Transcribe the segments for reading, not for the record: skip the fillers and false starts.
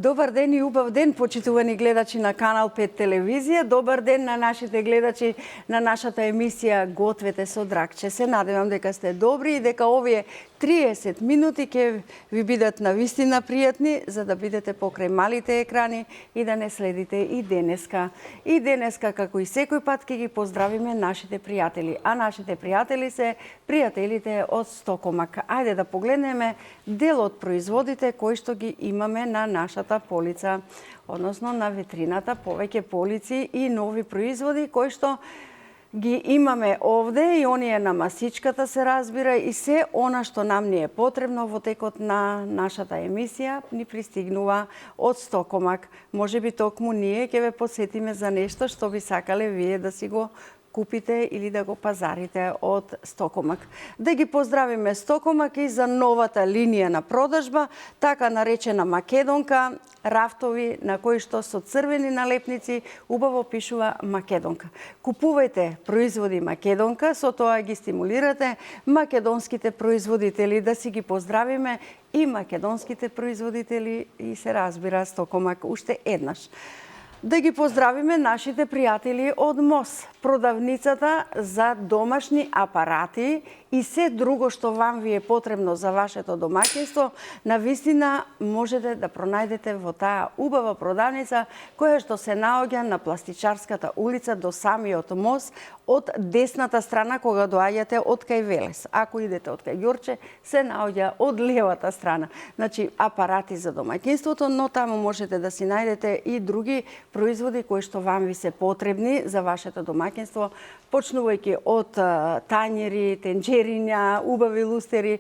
Добар ден и убав ден, почитувани гледачи на Канал 5 телевизија. Добар ден на нашите гледачи на нашата емисија Гответе со Дракче. Се надевам дека сте добри и дека овие 30 минути ќе ви бидат навистина пријатни, за да бидете покрај малите екрани и да не следите и денеска. И денеска, како и секој пат, ќе ги поздравиме нашите пријатели. А нашите пријатели се пријателите од Стокомак. Ајде да погледнеме дел од производите кои што ги имаме на нашата полица, односно на витрината, повеќе полици и нови производи кои што ги имаме овде, и оние на масичката се разбира, и се она што нам ни е потребно во текот на нашата емисија ни пристигнува од Стокомак. Можеби токму ние ќе ве посетиме за нешто што би сакале вие да си го купите или да го пазарите од Стокомак. Да ги поздравиме Стокомак и за новата линија на продажба, така наречена Македонка, рафтови на кои што со црвени налепници убаво пишува Македонка. Купувајте производи Македонка, со тоа ги стимулирате македонските производители. Да си ги поздравиме и македонските производители и се разбира Стокомак уште еднаш. Да ги поздравиме нашите пријатели од МОС, продавницата за домашни апарати и се друго што вам ви е потребно за вашето домаќинство. Навистина можете да пронајдете во таа убава продавница која што се наоѓа на Пластичарската улица до самиот МОС, од десната страна кога доаѓате од кај Велес. Ако идете од кај Ѓорче, се наоѓа од левата страна. Значи, апарати за домаќинството, но таму можете да си најдете и други производи кои што вам ви се потребни за вашето домаќинство, почнувајќи од тањери, тенџериња, убави лустери,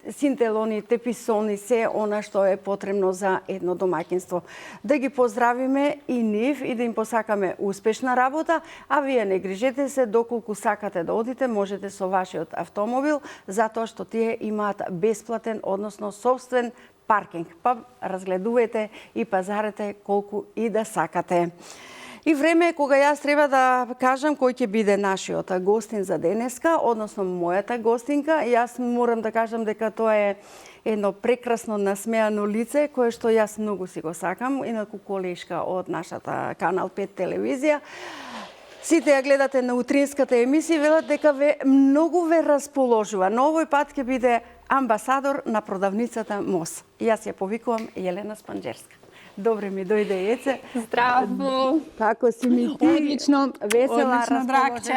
синтелони, теписони, се она што е потребно за едно домаќинство. Да ги поздравиме и нив и да им посакаме успешна работа, а вие не грижете се доколку сакате да одите, можете со вашиот автомобил, затоа што тие имаат бесплатен, односно собствен паркинг. Па разгледувајте и пазарете колку и да сакате. И време е кога јас треба да кажам кој ќе биде нашиот гостин за денеска, односно мојата гостинка. Јас морам да кажам дека тоа е едно прекрасно насмеано лице, кое што јас многу си го сакам, инаку колешка од нашата Канал 5 телевизија. Сите ја гледате на утринската емисија, велат дека многу ве расположува. Но овој пат ќе биде амбасадор на продавницата МОС. Јас ја повикувам Јелена Спанџерска. Добре ми дојде, Јеце. Здраво! Како си ми ти? Одлично, весела, Дракче.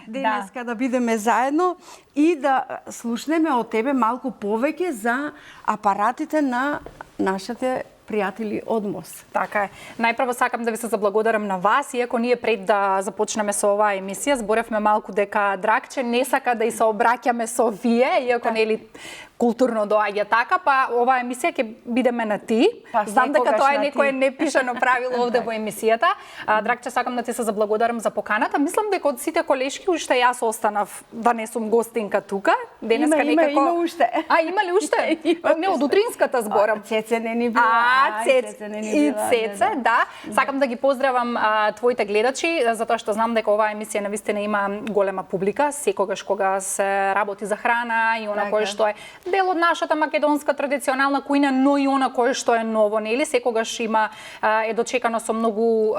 Денеска да бидеме заедно и да слушнеме од тебе малку повеќе за апаратите на нашите пријатели од МОС. Така е. Најпрво сакам да ви се заблагодарам на вас, иако ние пред да започнеме со оваа емисија, зборевме малку дека Дракче не сака да и се обраќаме со вие, иако нели културно доаѓа така, па оваа емисија ќе бидеме на ти. Знам дека тоа е некое непишано правило овде во емисијата. Дракче, сакам да ти се заблагодарам за поканата. Мислам дека од сите колешки уште јас останав да не сум гостинка тука. Денеска некако има уште. Има ли уште? Не, од утринската зборам. Цеце не ни била. Цеце, да. Сакам да ги поздравам твоите гледачи, затоа што знам дека оваа емисија навистина има голема публика, секогаш кога се работи за храна и она кое што е дел од нашата македонска традиционална кујна, но и она кое што е ново, нели? Секогаш е дочекано со многу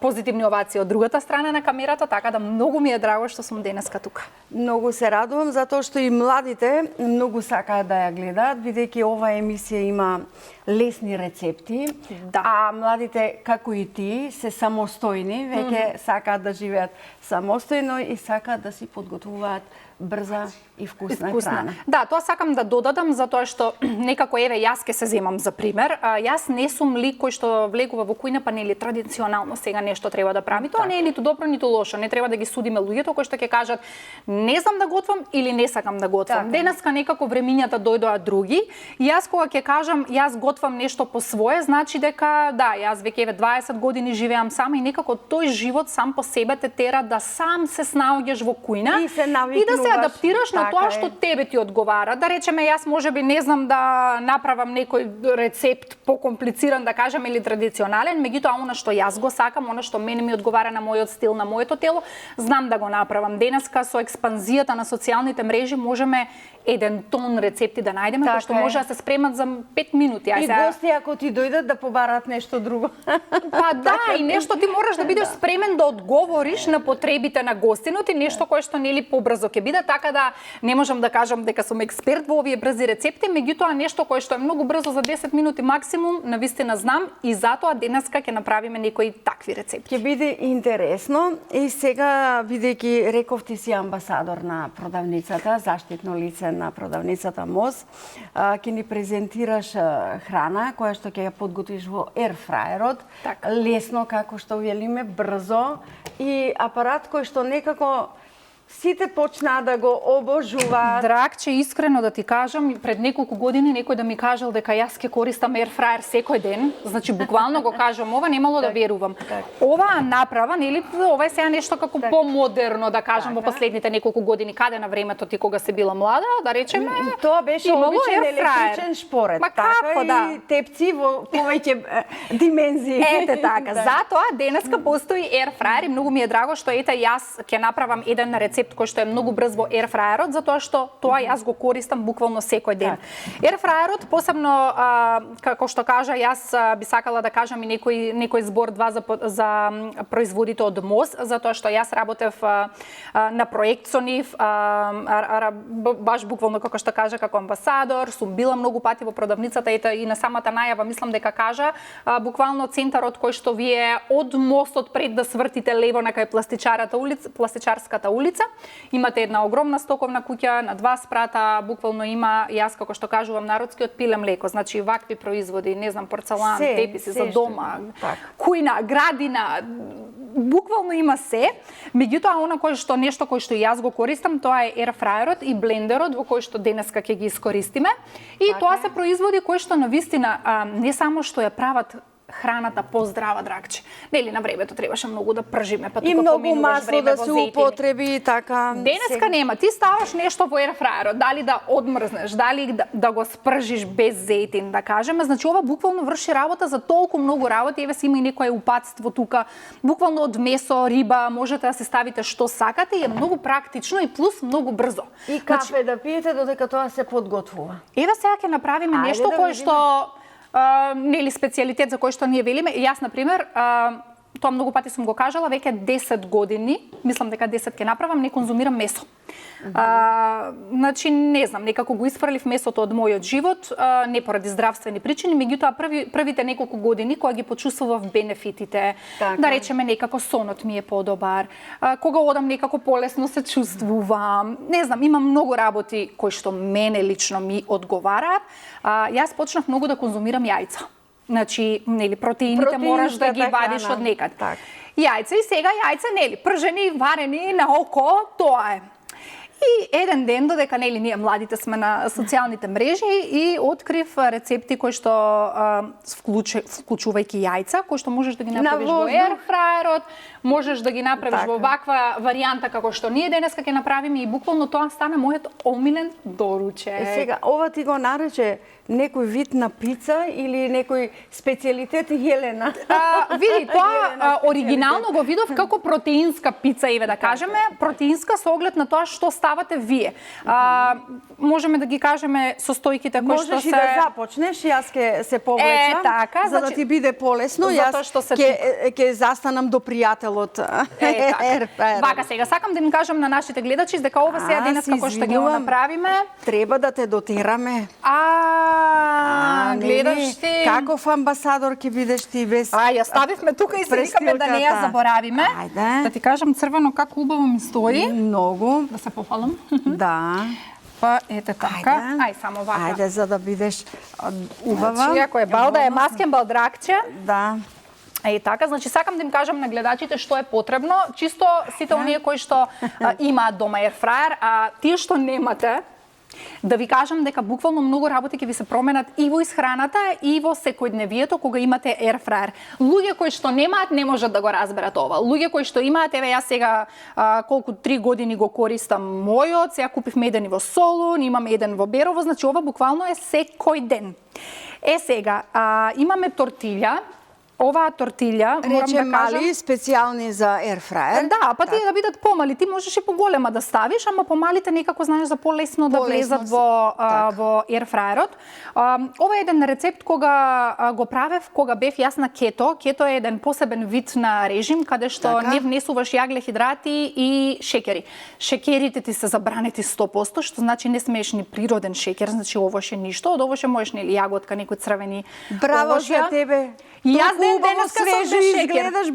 позитивни овации од другата страна на камерата, така да многу ми е драго што сум денеска тука. Многу се радувам затоа што и младите многу сакаат да ја гледаат, бидејќи оваа емисија има лесни рецепти, а младите, како и ти, се самостојни, веќе сакаат да живеат самостојно и сакаат да си подготвуваат брза и вкусна храна. Да, тоа сакам да додадам, затоа што некако еве јас ке се земам за пример. Јас не сум лик кој што влегува во кујна, па нели традиционално сега нешто треба да прави. Тоа не е ниту добро, ниту лошо. Не треба да ги судиме луѓето кои што ќе кажат не знам да готвам или не сакам да готвам. Денеска некако времињата дојдоа други. Јас кога ќе кажам јас готвам нешто по свое, значи дека да, јас веќе 20 години живеам сама и некако тој живот сам по себе те тера да сам се снаоѓаш во кујна и да се адаптираш на тоа што тебе ти одговара. Да речеме, јас можеби не знам да направам некој рецепт покомплициран, да кажем, или традиционален, меѓутоа она што јас го сакам, она што мене ми одговара на мојот стил, на моето тело, знам да го направам. Денеска со експанзијата на социјалните мрежи можеме еден тон рецепти да најдеме, кои што може да се спремат за 5 минути. И гости ако ти дојдат да побарат нешто друго. Па да, и нешто ти мораш да бидеш спремен да одговориш на потребите на гостинот и нешто кое што нели побрзо ќе биде, така да не можам да кажам дека сум експерт во овие брзи рецепти, меѓутоа нешто кое што е многу брзо за 10 минути максимум, навистина знам и затоа денеска ќе направиме некои такви рецепти. Ќе биде интересно и сега бидејќи реков ти си амбасадор на продавницата, заштитно лице на продавницата МОЗ, ќе ни презентираш храна која што ќе ја подготвиш во ерфраерот, лесно како што велиме, брзо и апарат кој што некако сите почнаа да го обожуваат. Драгче, искрено да ти кажам, пред неколку години некој да ми кажал дека јас ќе користам ерфраер секој ден, значи буквално го кажам ова, немало да верувам. Оваа направа, нели, ова е сега нешто како помодерно, да кажам, во последните неколку години, каде на времето ти кога се била млада, да речеме, тоа беше обичен електричен шпорет. Ма како да? И тепци во повеќе димензии. Ете така, затоа денеска постои ерфраер и многу ми е драго што ете јас ќе направам еден рецепт кој што е многу брз во ерфраерот, затоа што тоа јас го користам буквално секој ден. Ерфраерот, посебно како што кажа, јас би сакала да кажам и некој збор два за производите од МОЗ, затоа што јас работев на проект со нив, баш буквално како што кажа, како амбасадор, сум била многу пати во продавницата, ета и на самата најава мислам дека кажа, буквално центарот кој што вие од мостот пред да свртите лево на кај пластичарската улица, имате една огромна стоковна куќа на 2 спрата, буквално има, јас како што кажувам народскиот, пиле млеко, значи вакви производи, не знам, порцелан, теписи за дома, кујна, градина, буквално има се. Меѓутоа она нешто кој што јас го користам, тоа е ерфраерот и блендерот во кој што денеска ќе ги искористиме. И тоа се производи кои што навистина не само што ја прават храната поздрава, Драгче. Нели на времето требаше многу да пржиме, па тука поминуваш масло да се употреби, така. Денеска нема. Ти ставаш нешто во ерфраерот, дали да одмрзнеш, дали да го спржиш без зејтин, да кажеме, значи ова буквално врши работа за толку многу работи. Еве си има и некое упатство тука, буквално од месо, риба, можете да се ставите што сакате и е многу практично и плюс многу брзо. И кафе да пиете додека тоа се подготвува. Еве сега ќе направиме нешто кое што нели специјалитет за кој што ние велиме. Јас на пример, тоа многу пати сум го кажала, веќе 10 години, мислам дека 10 ќе направам, не конзумирам месо. Значи не знам, некако го исфрлив месото од мојот живот, не поради здравствени причини, меѓутоа првите неколку години кога ги почувствував бенефитите, да речеме некако сонот ми е подобар, кога одам некако полесно се чувствувам, не знам, имам многу работи кои што мене лично ми одговараат. Јас почнав многу да конзумирам јајца. Значи, нели, протеините мораш да ги вадиш од некад. Јајца и сега јајца, нели, пржени, варени на око, тоа е. И еден ден, додека нели ние младите сме на социјалните мрежи и открив рецепти кои што вклучувајќи јајца, кои што можеш да ги направиш во ерфраерот, можеш да ги направиш во ваква варијанта како што ние денеска ќе направиме и буквално тоа стана мојот омилен доручек. Сега ова ти го нарече некој вид на пица или некој специјалитет Јелена? Види, тоа оригинално го видов како протеинска пица, еве да кажеме, протеинска со оглед на тоа што ставате вие. Можеме да ги кажеме состојките кои што се... Можеш и да започнеш, јас ќе се повлечам, за да ти биде полесно, јас ќе застанам до пријателот. Вака сега, сакам да им кажам на нашите гледачи дека ова сега денес како што ги го направиме. Треба да те дотераме. Гледаш ти. Каков амбасадор ќе бидеш ти без... Ја ставивме тука и се викаме да не ја заборавиме. Да ти кажам црвено како убаво ми стои. Многу. Да се пофалам. Да. Па ете така. Ај само вака. Ајде за да бидеш убава. Значи, ако е бал да е маскен бал Драгче. Да. Така, значи сакам да им кажам на гледачите што е потребно, чисто сите оние кои што имаат дома ерфраер, а тие што немате, да ви кажам дека буквално многу работи ќе ви се променат и во исхраната и во секојдневието кога имате ерфраер. Луѓе кои што немаат не можат да го разберат ова. Луѓе кои што имаат, еве јас сега колку 3 години го користам мојот, сега купивме еден и во Солун, имаме еден во Берово, значи ова буквално е секој ден. Сега имаме тортилја оваа тортилја, морам Рече да кажам, мали, специјални за airfryer. да, па тие да бидат помали, ти можеш и поголема да ставиш, ама помалите некако знаеш за полесно да влезат во ерфраерот. Ова е еден рецепт кога го правев, кога бев јас на кето. Кето е еден посебен вид на режим каде што не внесуваш јаглехидрати и шекери. Шекерите ти се забранети 100%, што значи не смееш ни природен шекер, значи овоше ништо, од овоше можеш нели јаготка, некои црвени Браво овошја. за тебе. Јас денеска свежо изгледаш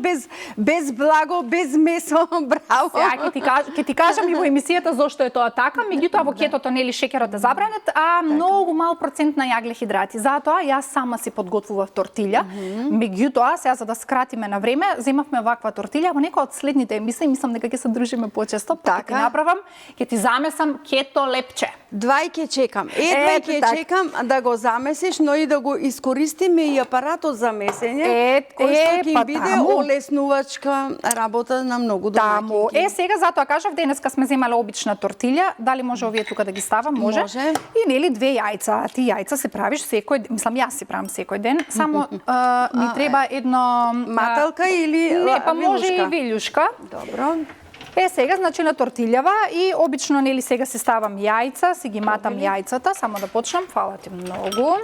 без благо, без месо. Браво. Сега ќе ти кажам и во емисијата зошто е тоа така, меѓутоа во кетото нели шекерот е забранет, а многу мал процент на јаглехидрати. Затоа јас сама си подготвував тортилја. Меѓутоа, сега за да скратиме на време, земавме ваква тортилја во некоја од следните емисии, мислам дека ќе се дружиме почесто, па ќе ти направам, ќе ти замесам кето лепче. Двај ќе чекам. Едвај ќе чекам да го замесиш, но и да го искористиме и апаратот за месење, кој што ќе биде олеснувачка работа на многу домаќинки. Сега затоа кажав, денеска сме земале обична тортилја, дали може овие тука да ги ставам? Може. И нели 2 јајца. Ти јајца се правиш секој, мислам јас си правам секој ден, само ни треба едно маталка или не, па може и вилјушка. Добро. Сега значи на тортилјава и обично нели сега си ставам јајца, си ги матам јајцата, само да почнам, фала ти многу.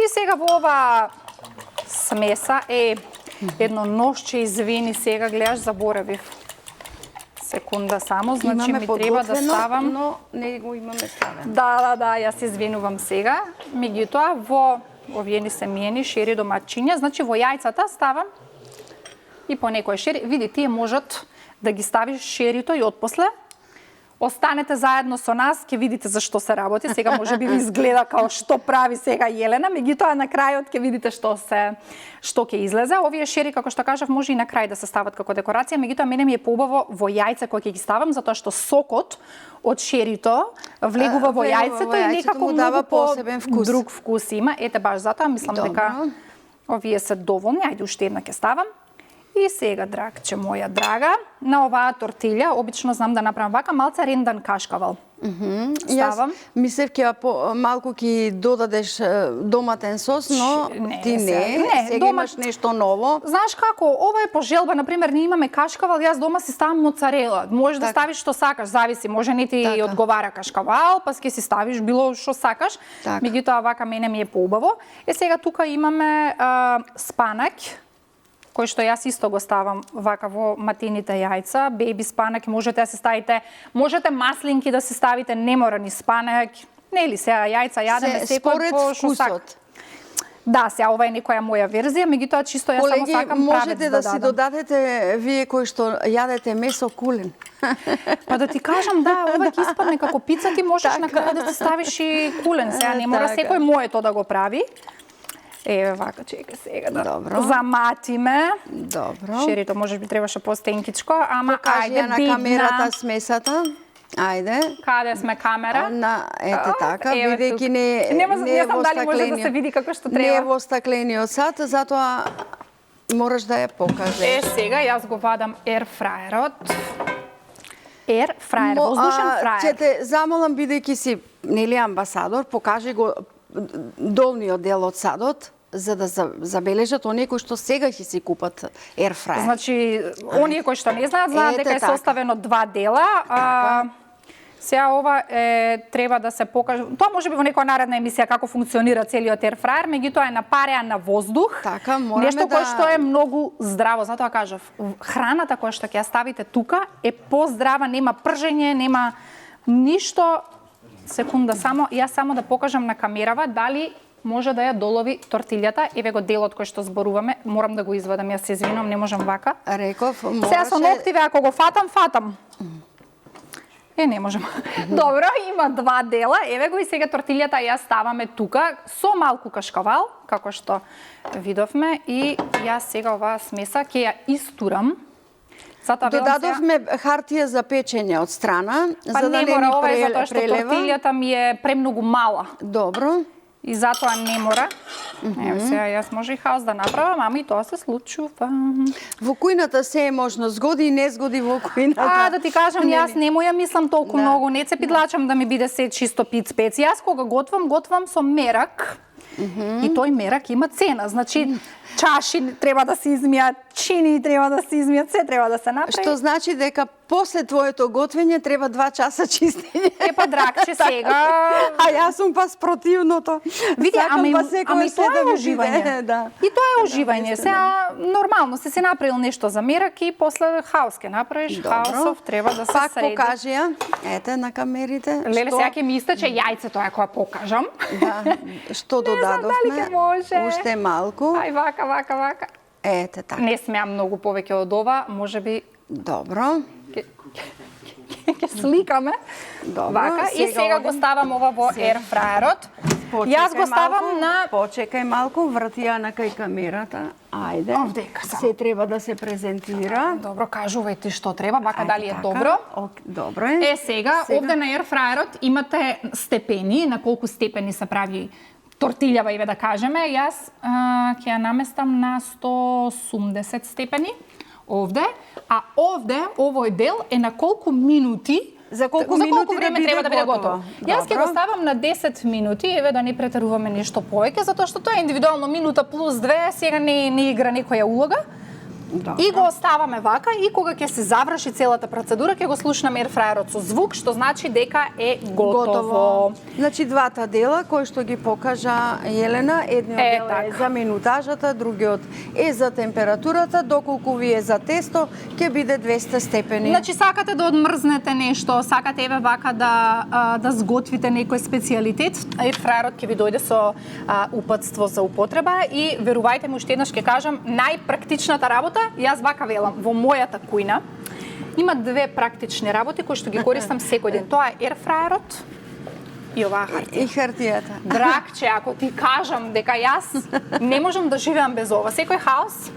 И сега во ова смеса едно ножче извини сега, гледаш, заборавив. Секунда само, значи ми треба да ставам. Но не го имаме ставено. Да, јас извинувам сега. Меѓутоа во овие ни се миени шери домачиња, значи во јајцата ставам и по некој шери. Види, тие можат да ги ставиш шерито и отпосле останете заедно со нас, ќе видите за што се работи. Сега може би ви изгледа као што прави сега Јелена, меѓутоа на крајот ќе видите што ќе излезе. Овие шери, како што кажав, може и на крај да се стават како декорација, меѓутоа мене ми е поубаво во јајце кога ќе ги ставам, затоа што сокот од шерито влегува во јајцето и некако дава многу посебен вкус. Друг вкус има. Ете баш затоа мислам дека овие се доволни. Ајде уште една ќе ставам. И сега, драгче моја драга, на оваа тортилја, обично знам да направам вака, малце рендан кашкавал. Ставам. Јас мислев малку ќе додадеш доматен сос, но ти не. Сега имаш нешто ново. Знаеш како, ова е по желба, например, ние имаме кашкавал, јас дома си ставам моцарела. Можеш да ставиш што сакаш, зависи, може не ти одговара кашкавал, па ќе си ставиш било што сакаш. Меѓутоа вака мене ми е поубаво. Сега тука имаме спанак, кој што јас исто го ставам вака во матините јајца, беби спанак, можете да се ставите, можете маслинки да се ставите, не мора ни спанак, нели сега јајца јадеме секој по што сака. Да, сега ова е некоја моја верзија, меѓутоа чисто јас само сакам правец можете да си додадете вие кои што јадете месо кулен. Па да ти кажам, да, ова ќе испадне како пица, ти можеш на крај да се ставиш и кулен, сега не мора секој моето да го прави. Еве вака, чекај сега да заматиме. Добро. Шерито може би требаше постенкичко, ама ајде на камерата смесата. Ајде. Каде сме камера? Ете така, бидејќи не знам дали може да се види како што треба. Не во стаклениот сат, затоа мораш да ја покажеш. Сега јас го вадам ерфраерот. Ерфраер, воздушен фраер. Ќе те замолам, бидејќи си нели амбасадор, покажи го долниот дел од садот, за да забележат оние кои што сега ќе си купат ерфраер. Значи, оние кои што не знаат дека е составено 2 дела. Сега ова треба да се покаже. Тоа може би во некоја наредна емисија како функционира целиот ерфраер, меѓутоа е на пареа на воздух. Така, мораме нешто кое што е многу здраво, затоа кажав, храната која што ќе ја ставите тука е поздрава, нема пржење, нема ништо. Секунда само, јас само да покажам на камерава дали може да ја долови тортилјата. Еве го делот кој што зборуваме, морам да го извадам, јас се извинувам, не можам вака. Реков, мораше... Сега со ноктиве, ако го фатам. Не можам. Добро, има 2 дела. Еве го и сега тортилјата ја ставаме тука со малку кашкавал, како што видовме, и јас сега оваа смеса ќе ја истурам. Додадовме хартија за печење од страна, за да не ни прелева. Затоа што тортилјата ми е премногу мала. Добро. И затоа не мора. Ево сега јас може и хаос да направам, ама и тоа се случува. Во кујната се е можно, згоди и не згоди во кујната. Да ти кажам, јас не ја мислам толку многу, не се пидлачам да ми биде се чисто пиц-пец. Јас кога готвам со мерак. И тој мерак има цена. Значи, чаши треба да се измијат, чини треба да се измијат, се треба да се направи. Што значи дека после твоето готвење треба 2 часа чистење. Па драгче сега. А јас сум па спротивното. Види, Сакам па секој тоа да е ми уживање. биде, да. И тоа е уживање. Сега нормално се направил нешто за мерак и после хаос ке направиш, хаосов треба да се Пак среди. покажи ја. Ете на камерите. Леле, Што- сега ќе ми истече јајцето ако ја покажам. Да, што додадовме? дали ќе може. Уште малку. Ај вака. Ете така. Не смеам многу повеќе од ова, можеби Добро. ќе сликаме. Добро, Вака и сега го одам. ставам ова во ерфраерот. Јас го ставам на Почекај малку, врати ја на кај камерата. Ајде. Овдека само. Се треба да се презентира. Добро, кажувај ти што треба, вака Ајде, дали е така. добро. Добро е. Сега, овде на ерфраерот имате степени, на колку степени се прави тортилјава, еве да кажеме. Јас ќе ја наместам на 180 степени овде, а овде овој дел е на колку минути За колку минути време да биде треба да биде готово? готово. Јас ќе Добро. го ставам на 10 минути, еве да не претеруваме нешто повеќе, затоа што тоа е индивидуално минута плюс 2, сега не игра некоја улога. Добро. И го оставаме вака и кога ќе се заврши целата процедура, ќе го слушнаме ерфраерот со звук, што значи дека е готово. Значи двата дела кои што ги покажа Јелена, едниот дел е така. за минутажата, другиот е за температурата, доколку ви е за тесто, ќе биде 200 степени. Значи сакате да одмрзнете нешто, сакате еве вака да сготвите некој специјалитет, ерфраерот ќе ви дојде со упатство за употреба и верувајте ми, уште еднаш ќе кажам, најпрактичната работа, јас вака велам, во мојата кујна има две практични работи кои што ги користам секој ден. Тоа е ерфраерот и оваа хартија. И хартијата. Драгче, ако ти кажам дека јас не можам да живеам без ова, секој хаос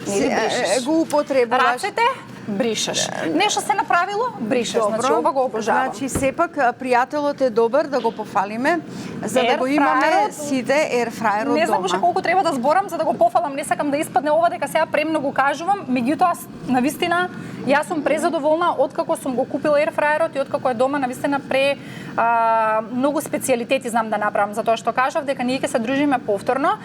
не ли бришеш. Го употребуваш. Рацете бришеш. Нешто се направило, бришеш. Значи ова го обожавам. Значи сепак пријателот е добар да го пофалиме за да го имаме Ерфраерот. сите ерфраерот Не знам дома. уште колку треба да зборам за да го пофалам, не сакам да испадне ова дека сега премногу кажувам, меѓутоа навистина јас сум презадоволна откако сум го купила ерфраерот и откако е дома, навистина многу специјалитети знам да направам, затоа што кажав дека ние ќе се дружиме повторно.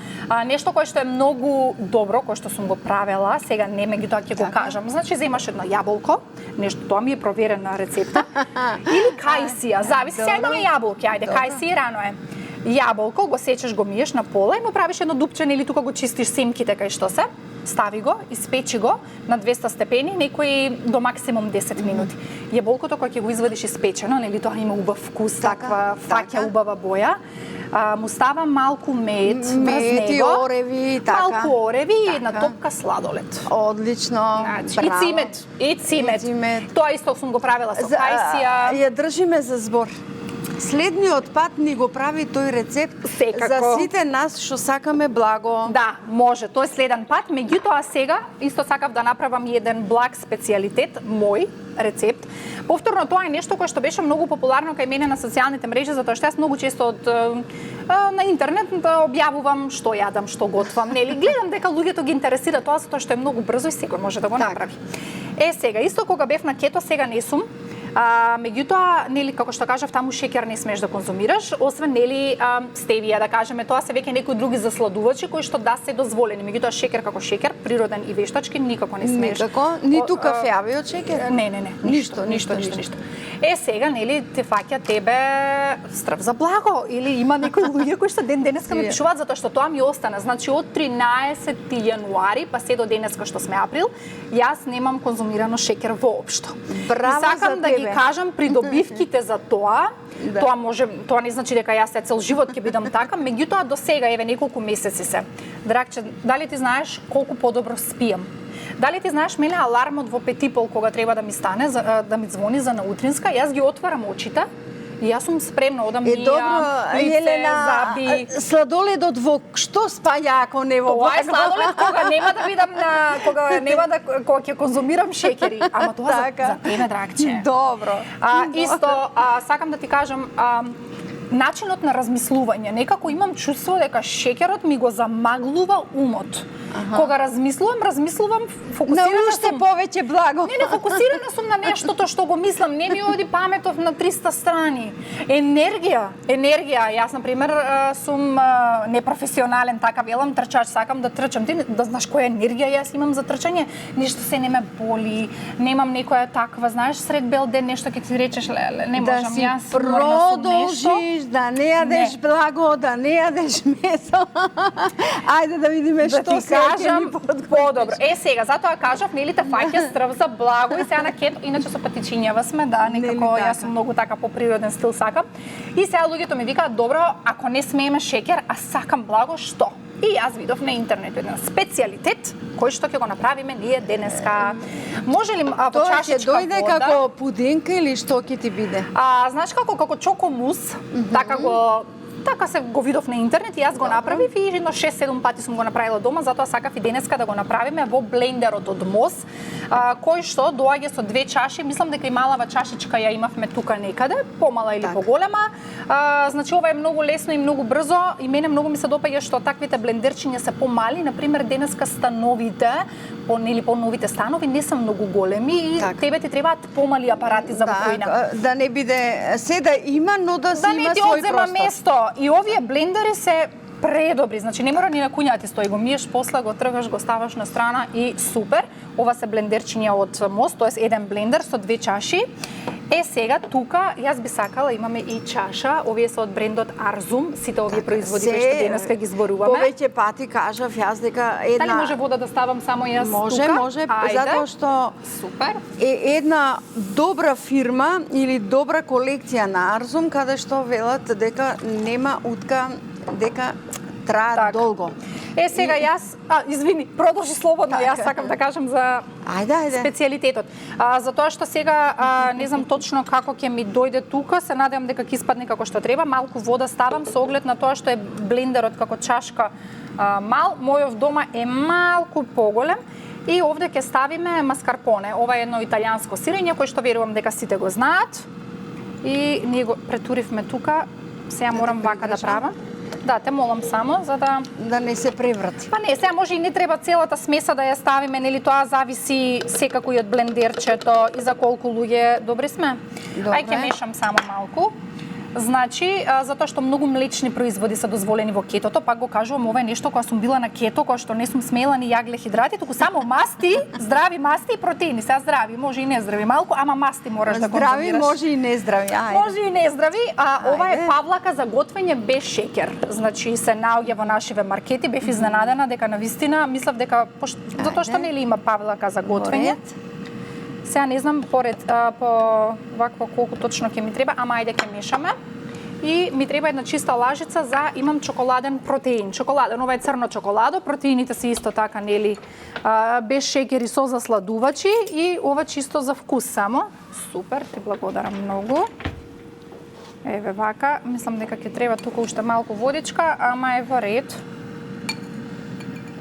Нешто кое што е многу добро, кое што сум го правела, сега не меѓутоа ќе го кажам. Значи земаш едно јаболко, нешто тоа ми е проверена рецепта, или кајсија, зависи сега имаме јаболки, ајде кајсија рано е. Јаболко го сечеш, го миеш на пола и му правиш едно дупчене или тука го чистиш семките кај што се. Стави го, испечи го на 200 степени, некои до максимум 10 минути. Јаболкото кога ќе го извадиш испечено, нели тоа има убав вкус, таква фаќа убава боја. Му ставам малку мед врз и него, ореви, така. малку ореви и една топка сладолед. Одлично. Значи, и цимет, и цимет. цимет. Тоа исто сум го правила со кајсија. Ја држиме за збор. Следниот пат ни го прави тој рецепт Секако. за сите нас што сакаме благо. Да, може, тој следен пат, меѓутоа сега исто сакав да направам еден благ специјалитет, мој рецепт. Повторно тоа е нешто кое што беше многу популарно кај мене на социјалните мрежи, затоа што јас многу често на интернет да објавувам што јадам, што готвам, нели? Гледам дека луѓето ги интересира тоа затоа што е многу брзо и секој може да го направи. Сега исто кога бев на кето, сега не сум. Меѓутоа, нели, како што кажав, таму шеќер не смеш да конзумираш, освен, нели, стевија, да кажеме, тоа се веќе некои други засладувачи кои што да се дозволени. Меѓутоа, шеќер како шеќер, природен и вештачки, никако не смеш. Никако, ниту кафеавиот шеќер. Не, ништо. Сега, нели, те фаќа тебе стрв за благо или има некои луѓе кои што денеска ме пишуваат затоа што тоа ми остана. Значи од 13 јануари па се до денеска што сме април, јас немам конзумирано шеќер воопшто. Браво И сакам за да ги тебе. кажам придобивките за тоа. Да. Тоа не значи дека јас цел живот ќе бидам така, меѓутоа до сега еве неколку месеци се. Драгче, дали ти знаеш колку подобро спиам? Дали ти знаеш мене алармот во 5:30 кога треба да ми стане, да ми звони за наутринска, јас ги отварам очите и јас сум спремна, одам Добро, лице, Јелена, заби. сладоледот во што спаја ако не во Тоа е сладолед кога нема да бидам кога ќе конзумирам шеќери, ама тоа за тебе, драгче. Добро. Исто, сакам да ти кажам, начинот на размислување. Некако имам чувство дека шеќерот ми го замаглува умот. Кога размислувам, фокусирана Науште сум. повеќе благо. Не, фокусирана сум на нештото што го мислам. Не ми оди паметов на 300 страни. Енергија. Јас, на пример, сум непрофесионален, така велам, трчач, сакам да трчам. Ти да знаеш која енергија јас имам за трчање? Ништо се не ме боли, немам некоја таква, знаеш, сред бел ден нешто ќе ти речеш, не Да можам си јас. уморна сум нешто. продолжиш, да не јадеш благо, да не јадеш месо. Ајде да видиме Да што ти се ќе кажам ни подготвиш. подобро. Сега, затоа кажав, нели те фаќа стрв за благо и сега на кето, иначе со патичињава сме, да, Нели некако така? јас сум многу така по природен стил сакам. И сега луѓето ми викаат, добро, ако не смееме шеќер, а сакам благо, што? И јас видов на интернет еден специјалитет кој што ќе го направиме ние денеска. Може ли во Тоа ќе чашичка дојде вода? како пудинка или што ќе ти биде? Знаеш како чокомус, така се го видов на интернет и јас го направив и едно 6-7 пати сум го направила дома, затоа сакав и денеска да го направиме во блендерот од Моз, кој што доаѓа со 2 чаши, мислам дека и малава чашичка ја имавме тука некаде, помала или поголема. Значи ова е многу лесно и многу брзо и мене многу ми се допаѓа што таквите блендерчиња се помали, на пример денеска становите, по новите станови не се многу големи и тебе ти требаат помали апарати за вокојна. Да не биде се да има, но да си Да има не ти свој одзема простор. место. И овие блендери се предобри, значи не мора ни на куња ти стои, го миеш, после го тргаш, го ставаш на страна и супер. Ова се блендерчиња од Моз, тоест еден блендер со 2 чаши. Сега тука јас би сакала имаме и чаша, овие се од брендот Arzum, сите овие производи кои што денеска ги зборуваме. Повеќе пати кажав јас дека една Дали може вода да ставам само јас тука? Може, затоа што супер е една добра фирма или добра колекција на Arzum каде што велат дека нема утка, дека трае долго. Сега јас, извини, продолжи слободно, јас сакам да кажам за Ајде. специјалитетот. Затоа што сега не знам точно како ќе ми дојде тука, се надевам дека ќе испадне како што треба. Малку вода ставам со оглед на тоа што е блендерот како чашка мал, мојов дома е малку поголем. И овде ќе ставиме маскарпоне. Ова е едно италијанско сирење кој што верувам дека сите го знаат. И ние го претуривме тука. Сега морам вака да правам. Да, те молам само за да не се преврати. Па не, сега може и не треба целата смеса да ја ставиме, нели тоа зависи секако и од блендерчето и за колку луѓе. Добри сме? Добре. Ај ќе мешам само малку. Значи, затоа што многу млечни производи се дозволени во кетото, пак го кажувам, ова е нешто кога сум била на кето, кога што не сум смела ни јаглехидрати, туку само масти, здрави масти и протеини. Сега здрави, може и не здрави малку, ама масти мораш да конзумираш. Здрави, може и не здрави. Може и не здрави, ова е павлака за готвење без шеќер. Значи се наоѓа во нашиве маркети, бев изненадена дека навистина мислев дека затоа што нели има павлака за готвење. Сега не знам поред по вакво колку точно ќе ми треба, ама ајде ќе мешаме. И ми треба една чиста лажица за имам чоколаден протеин. Чоколаден, ова е црно чоколадо, протеините се исто така нели без шеќер и со засладувачи и ова чисто за вкус само. Супер, ти благодарам многу. Еве вака, мислам дека ќе треба тука уште малку водичка, ама е во ред.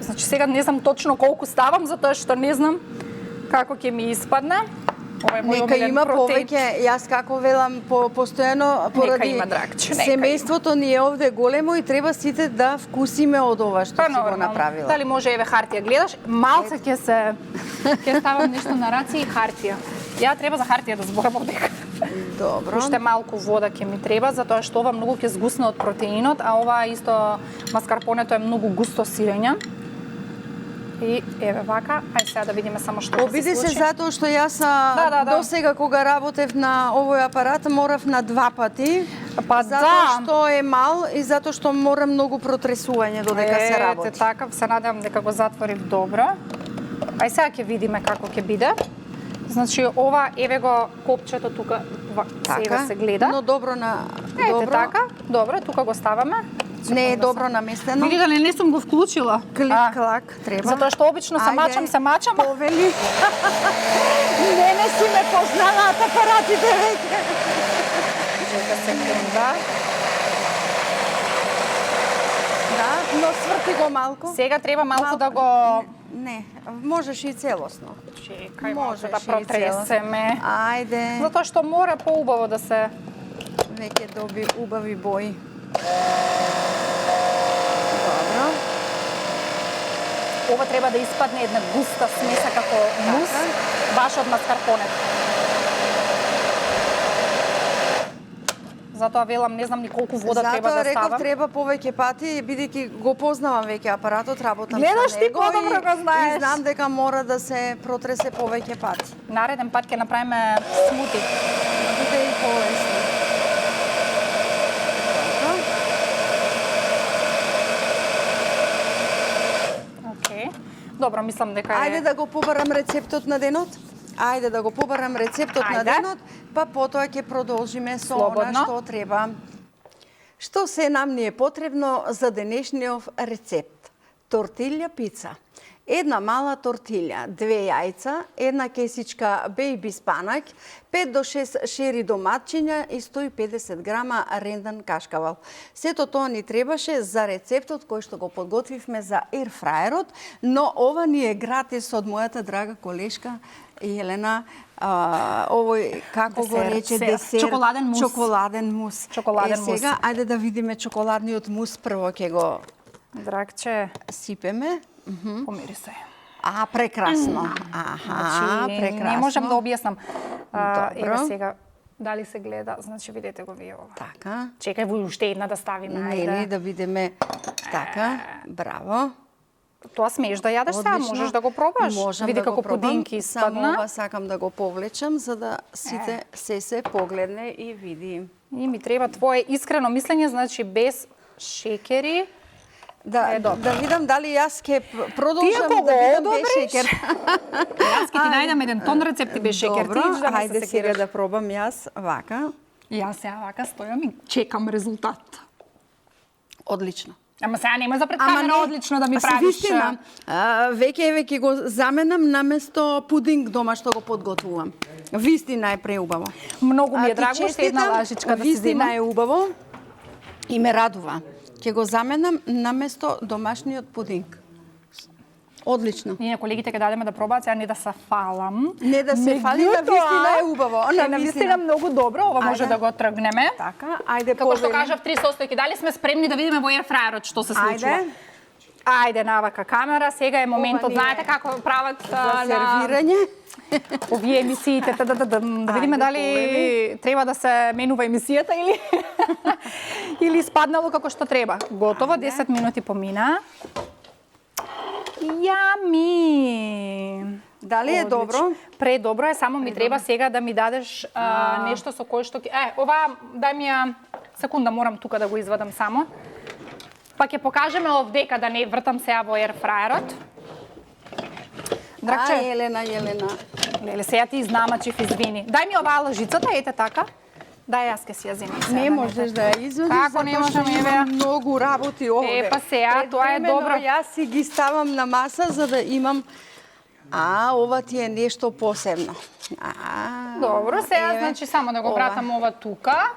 Значи сега не знам точно колку ставам, затоа што не знам како ќе ми испадне. Ова е мој нека омилен има протеин. повеќе, јас како велам постојано поради има, драгче, нека семејството ни е овде големо и треба сите да вкусиме од ова што си го направила. Дали може еве хартија гледаш? Малце ќе ставам нешто на раци и хартија. Ја треба за хартија да зборам овдека. Добро. Уште малку вода ќе ми треба, затоа што ова многу ќе згусне од протеинот, а ова исто маскарпонето е многу густо сирење. И еве вака, ај сега да видиме само што Обиди се затоа што јас до сега кога работев на овој апарат морав на 2 пати. Па затоа што е мал и затоа што мора многу протресување додека се работи. Така, се надевам дека го затворив добро. Ај сега ќе видиме како ќе биде. Значи ова еве го копчето тука сега се гледа. Но добро Ете така, добро, тука го ставаме. Не е добро наместено. Види дали не сум го вклучила. Клик-клак треба. Затоа што обично се мачам. Повели. Не си ме познаваат апаратите веќе. Чека секунда. Да, но сврти го малку. Сега треба малку да го... Не, можеш и целосно. Чекај, може да протресеме. Ајде. Затоа што мора поубаво да се... веќе доби убави бои. Добро. Ова треба да испадне една густа смеса како мус, баш од маскарпонет. Затоа велам, не знам ни колку вода треба да Затоа реков ставам. треба повеќе пати, бидејќи го познавам веќе апаратот, работам Гледаш со ти него подобро го знаеш. и знам дека мора да се протресе повеќе пати. Нареден пат ќе направиме смути. Биде и полесно. Океј. Добро, мислам дека е... Ајде да го побарам рецептот на денот. Ајде да го побарам рецептот на Ајде. денот, па потоа ќе продолжиме со Слободно. она што треба. Што се нам ни е потребно за денешниот рецепт? Тортилја пица. Една мала тортилја, 2 јајца, една кесичка бејби спанаќ, 5 до 6 шери доматчиња и 150 грама рендан кашкавал. Сето тоа ни требаше за рецептот кој што го подготвивме за ерфраерот, но ова ни е гратис од мојата драга колешка Елена. Овој, како го Десерт, рече, сега. десерт, Чоколаден мус. Чоколаден мус. Чоколаден мус. Сега, ајде да видиме чоколадниот мус, прво ќе го Драгче, сипеме. помири се. Прекрасно. Аха, прекрасно. Не можам да објаснам. Добро. Ева сега, дали се гледа, значи видете го вие ова. Така. Чекај во уште една да ставиме, Нели, ајде. да видиме. Така, браво. Тоа смееш да јадеш сега, Одлично. можеш да го пробаш. Можам Види да го како пробам. пудинки Само испадна. ова сакам да го повлечам, за да сите се погледне и види. И ми треба твое искрено мислење, значи без шекери. Да, добро. да видам дали јас ќе Ти продолжам ако да го видам без одобриш, шекер. Јас ќе ти најдам еден тон рецепти без шекер. Добро, Ти идиш да не ајде се сега секираш. да пробам јас вака. Јас сега вака стојам и чекам резултат. Одлично. Ама сега нема за пред камера одлично да ми Се правиш. вистина. Веќе го заменам наместо пудинг дома што го подготвувам. Вистина е преубаво. Многу ми Ти е драго, уште една честитам, лажичка да си вистина земам. е убаво и ме радува. Ќе го заменам наместо домашниот пудинг. Одлично. Ние колегите ќе дадеме да пробаат, сега не да се фалам. Не да се фали, на вистина е убаво. На вистина многу добро, ова може Ајде. да го тргнеме. Така, ајде Како што повели. кажав, 3 состојки. Дали сме спремни да видиме во ерфраерот што се случува? Ајде. Ајде, навака камера, сега е моментот. ни е Знаете како прават За на сервирање. овие емисиите, да видиме Ајде, дали повели. треба да се менува емисијата или или испаднало како што треба. Готово, 10 минути помина. Јами. Дали е Одлично. добро? Предобро е, само ми треба сега да ми дадеш нешто со кое што ова дај ми ја секунда, морам тука да го извадам само. Па ќе покажеме овдека да не вртам сега во ерфраерот. Драгче, Елена. леле, сега ти изнамачив, извини. Дај ми оваа лъжицата, ете така. Дај, јас ке си ја земам сега. Не да можеш да ја извадиш, Како не затоа што можам, има еве? многу работи овде. Па сега, тоа е Предвремено добро. Јас си ги ставам на маса за да имам ова ти е нешто посебно. Добро, сега еве, значи само да го ова. вратам ова тука.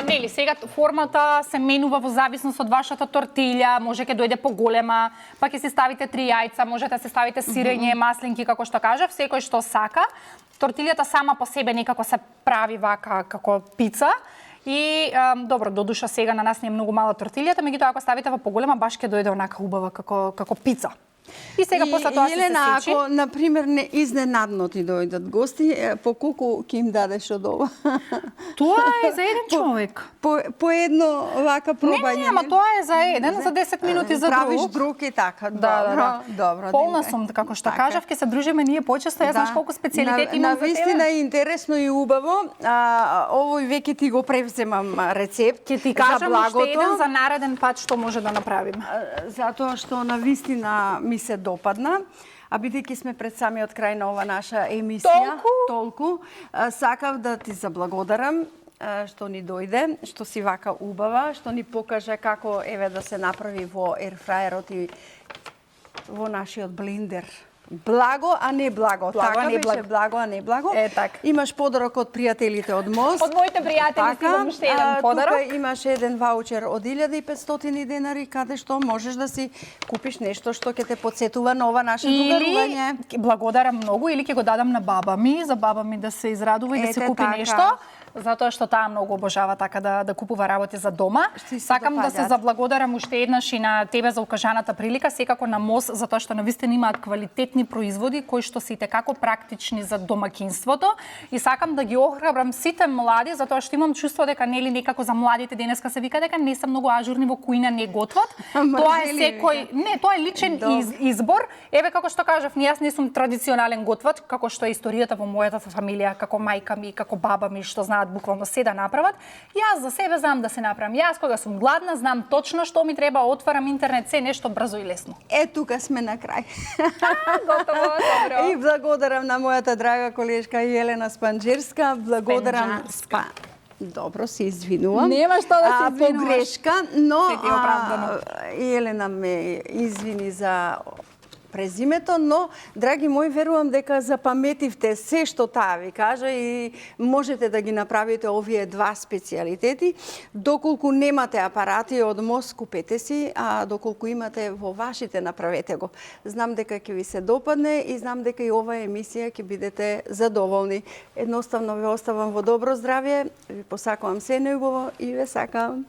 Нели, сега формата се менува во зависност од вашата тортилја, може ќе дојде поголема, па ќе си ставите 3 јајца, можете да се ставите сирење, маслинки, како што кажав, секој што сака. Тортилјата сама по себе некако се прави вака како пица. И добро, додуша сега на нас не е многу мала тортилјата, меѓутоа ако ставите во поголема баш ќе дојде онака убава како пица. И сега после тоа Елена, се сечи. ако, например, не изненадно ти дојдат гости, по колку ќе им дадеш од ова? Тоа е за еден човек. По едно вака пробање. Не, ама тоа е за еден, за 10 минути за Правиш друг. друг и така. Да. Добро. Полна добре. сум, како што Така. кажав, ќе се дружиме ние почесто, јас знаеш колку специјалитети имам за Навистина тебе. е интересно и убаво. Овој веќе ти го превземам рецепт. Ќе ти за кажам уште благото. еден за нареден пат што може да направиме. Затоа што навистина ми се допадна. А бидејќи сме пред самиот крај на ова наша емисија, толку, сакав да ти заблагодарам што ни дојде, што си вака убава, што ни покажа како еве да се направи во ерфраерот и во нашиот блендер. Благо, а не благо. Благо, така а не беше, благо, а не благо. Е, така. Имаш подарок од пријателите од Мост. Од моите пријатели си имам уште еден подарок. Тука имаш еден ваучер од 1500 денари, каде што можеш да си купиш нешто што ќе те подсетува на ова наше другарување. Благодарам многу, или ќе го дадам на баба ми, за баба ми да се израдува и да се Ете купи така. нешто. Затоа што таа многу обожава така да купува работи за дома. Што ѝ се Сакам да се допаѓаат. заблагодарам уште еднаш и на тебе за укажаната прилика, секако на МОС, затоа што навистина имаат квалитетни производи кои што се итекако практични за домаќинството и сакам да ги охрабрам сите млади затоа што имам чувство дека нели некако за младите денеска се вика дека не се многу ажурни во кујна, не готват. Тоа е секој, не, тоа е личен избор. Еве како што кажав, јас не сум традиционален готвач, како што е историјата во мојата фамилија, како мајка ми, како баба ми што знаат буквално се да направат. Јас за себе знам да се направам. Јас кога сум гладна знам точно што ми треба, отварам интернет, се нешто брзо и лесно. Тука сме на крај. Готово, добро. И благодарам на мојата драга колешка Јелена Спанџерска. Благодарам. Добро, се извинувам. Нема што да се извинуваш. Погрешка, но Се ти е оправдано. Јелена ме извини за презимето, но, драги мои, верувам дека запаметивте се што таа ви кажа и можете да ги направите овие два специјалитети. Доколку немате апарати од МОС, купете си, а доколку имате во вашите, направете го. Знам дека ќе ви се допадне и знам дека и оваа емисија ќе бидете задоволни. Едноставно ве оставам во добро здравје, ви посакувам се најубаво и ве сакам